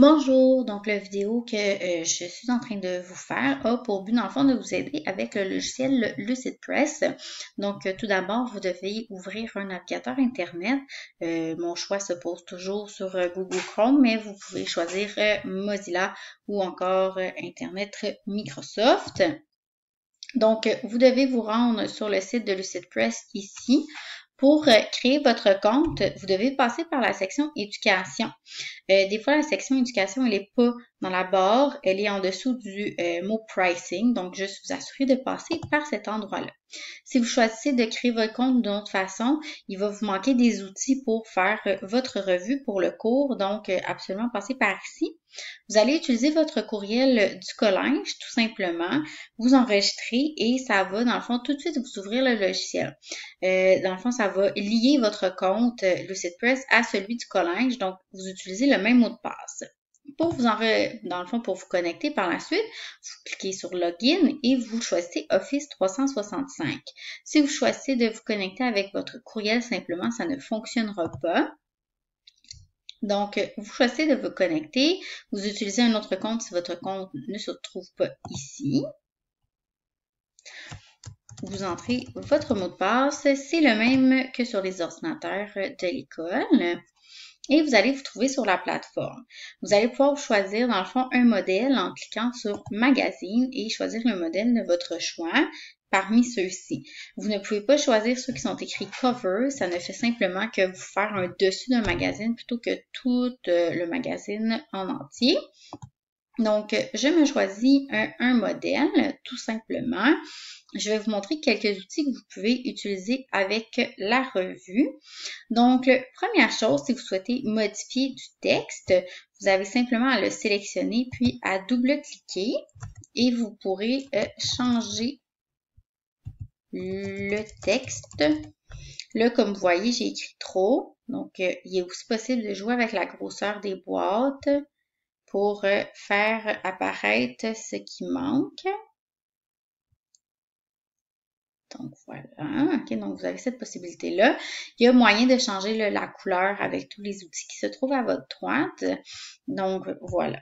Bonjour, donc la vidéo que je suis en train de vous faire a pour but dans le fond de vous aider avec le logiciel LucidPress. Donc tout d'abord, vous devez ouvrir un navigateur internet. Mon choix se pose toujours sur Google Chrome, mais vous pouvez choisir Mozilla ou encore Internet Microsoft. Donc vous devez vous rendre sur le site de LucidPress ici. Pour créer votre compte, vous devez passer par la section éducation. Des fois, la section éducation, elle n'est pas dans la barre, elle est en dessous du mot pricing. Donc, juste vous assurer de passer par cet endroit-là. Si vous choisissez de créer votre compte d'une autre façon, il va vous manquer des outils pour faire votre revue pour le cours. Donc, absolument passer par ici. Vous allez utiliser votre courriel du collège, tout simplement. Vous enregistrez et ça va, dans le fond, tout de suite vous ouvrir le logiciel. Dans le fond, ça va lier votre compte LucidPress à celui du collège. Donc, vous utilisez le même mot de passe. Pour vous dans le fond, pour vous connecter par la suite, vous cliquez sur Login et vous choisissez Office 365. Si vous choisissez de vous connecter avec votre courriel simplement, ça ne fonctionnera pas. Donc, vous choisissez de vous connecter. Vous utilisez un autre compte si votre compte ne se trouve pas ici. Vous entrez votre mot de passe. C'est le même que sur les ordinateurs de l'école. Et vous allez vous trouver sur la plateforme. Vous allez pouvoir choisir, dans le fond, un modèle en cliquant sur Magazine et choisir le modèle de votre choix parmi ceux-ci. Vous ne pouvez pas choisir ceux qui sont écrits Cover, ça ne fait simplement que vous faire un dessus d'un magazine plutôt que tout le magazine en entier. Donc, je me choisis un modèle, tout simplement. Je vais vous montrer quelques outils que vous pouvez utiliser avec la revue. Donc, première chose, si vous souhaitez modifier du texte, vous avez simplement à le sélectionner puis à double-cliquer et vous pourrez changer le texte. Là, comme vous voyez, j'ai écrit trop. Donc, il est aussi possible de jouer avec la grosseur des boîtes pour faire apparaître ce qui manque. Donc, voilà. OK, donc vous avez cette possibilité-là. Il y a moyen de changer la couleur avec tous les outils qui se trouvent à votre droite. Donc, voilà.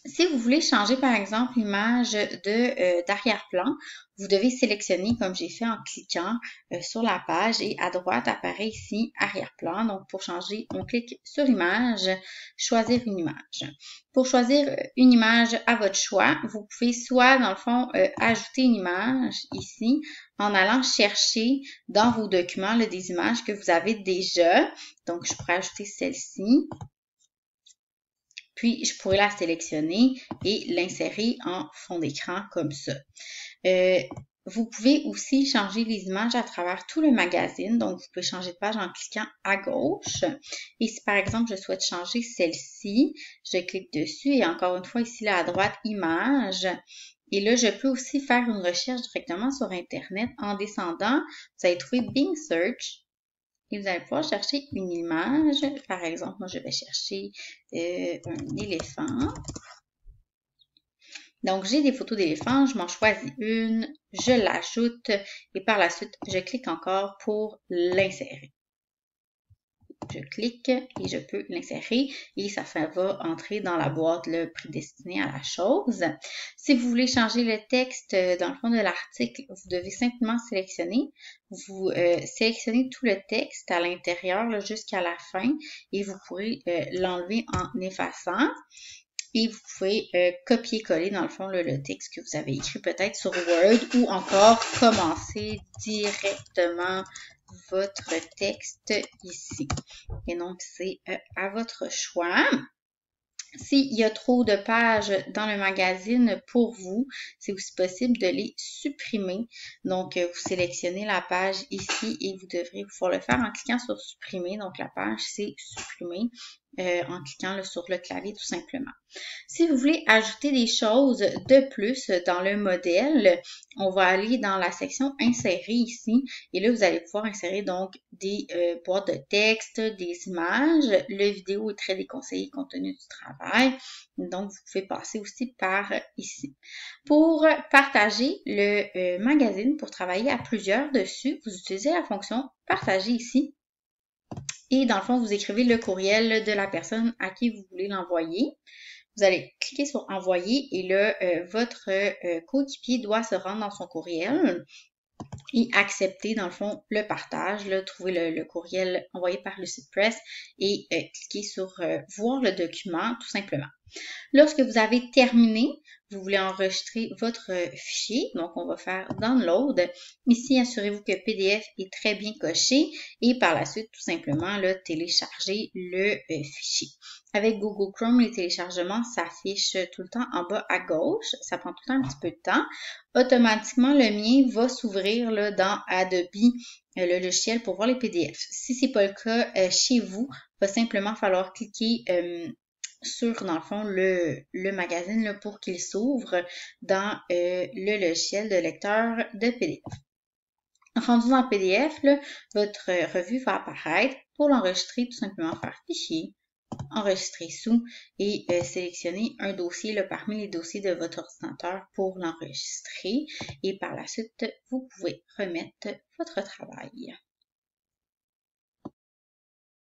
Si vous voulez changer, par exemple, l'image d'arrière-plan, vous devez sélectionner, comme j'ai fait en cliquant sur la page et à droite apparaît ici arrière-plan. Donc, pour changer, on clique sur l'image, choisir une image. Pour choisir une image à votre choix, vous pouvez soit, dans le fond, ajouter une image ici en allant chercher dans vos documents là, des images que vous avez déjà. Donc, je pourrais ajouter celle-ci. Puis, je pourrais la sélectionner et l'insérer en fond d'écran comme ça. Vous pouvez aussi changer les images à travers tout le magazine. Donc, vous pouvez changer de page en cliquant à gauche. Et si, par exemple, je souhaite changer celle-ci, je clique dessus et encore une fois, ici, là, à droite, Images. Et là, je peux aussi faire une recherche directement sur Internet en descendant. Vous allez trouver Bing Search. Et vous allez pouvoir chercher une image. Par exemple, moi, je vais chercher un éléphant. Donc, j'ai des photos d'éléphants. Je m'en choisis une. Je l'ajoute. Et par la suite, je clique encore pour l'insérer. Je clique et je peux l'insérer et ça va entrer dans la boîte prédestinée à la chose. Si vous voulez changer le texte dans le fond de l'article, vous devez simplement sélectionner. Vous sélectionnez tout le texte à l'intérieur jusqu'à la fin et vous pourrez l'enlever en effaçant. Et vous pouvez copier-coller dans le fond le texte que vous avez écrit peut-être sur Word ou encore commencer directement votre texte ici. Et donc, c'est à votre choix. S'il y a trop de pages dans le magazine pour vous, c'est aussi possible de les supprimer. Donc, vous sélectionnez la page ici et vous devrez pouvoir le faire en cliquant sur supprimer. Donc, la page, c'est supprimé en cliquant là, sur le clavier tout simplement. Si vous voulez ajouter des choses de plus dans le modèle, on va aller dans la section insérer ici et là vous allez pouvoir insérer donc des boîtes de texte, des images. Le vidéo est très déconseillé compte tenu du travail, donc vous pouvez passer aussi par ici. Pour partager le magazine, pour travailler à plusieurs dessus, vous utilisez la fonction partager ici. Et dans le fond, vous écrivez le courriel de la personne à qui vous voulez l'envoyer. Vous allez cliquer sur envoyer et là, votre coéquipier doit se rendre dans son courriel et accepter, dans le fond, le partage, là, trouver le courriel envoyé par Lucidpress et cliquer sur voir le document, tout simplement. Lorsque vous avez terminé, vous voulez enregistrer votre fichier, donc on va faire Download. Ici, assurez-vous que PDF est très bien coché et par la suite, tout simplement, là, télécharger le fichier. Avec Google Chrome, les téléchargements s'affichent tout le temps en bas à gauche. Ça prend tout le temps un petit peu de temps. Automatiquement, le mien va s'ouvrir là, dans Adobe, le logiciel pour voir les PDF. Si ce n'est pas le cas chez vous, il va simplement falloir cliquer sur, dans le fond, le magazine là, pour qu'il s'ouvre dans le logiciel de lecteur de PDF. Rendu dans PDF, là, votre revue va apparaître. Pour l'enregistrer, tout simplement faire Fichier, Enregistrer sous et sélectionner un dossier là, parmi les dossiers de votre ordinateur pour l'enregistrer. Et par la suite, vous pouvez remettre votre travail.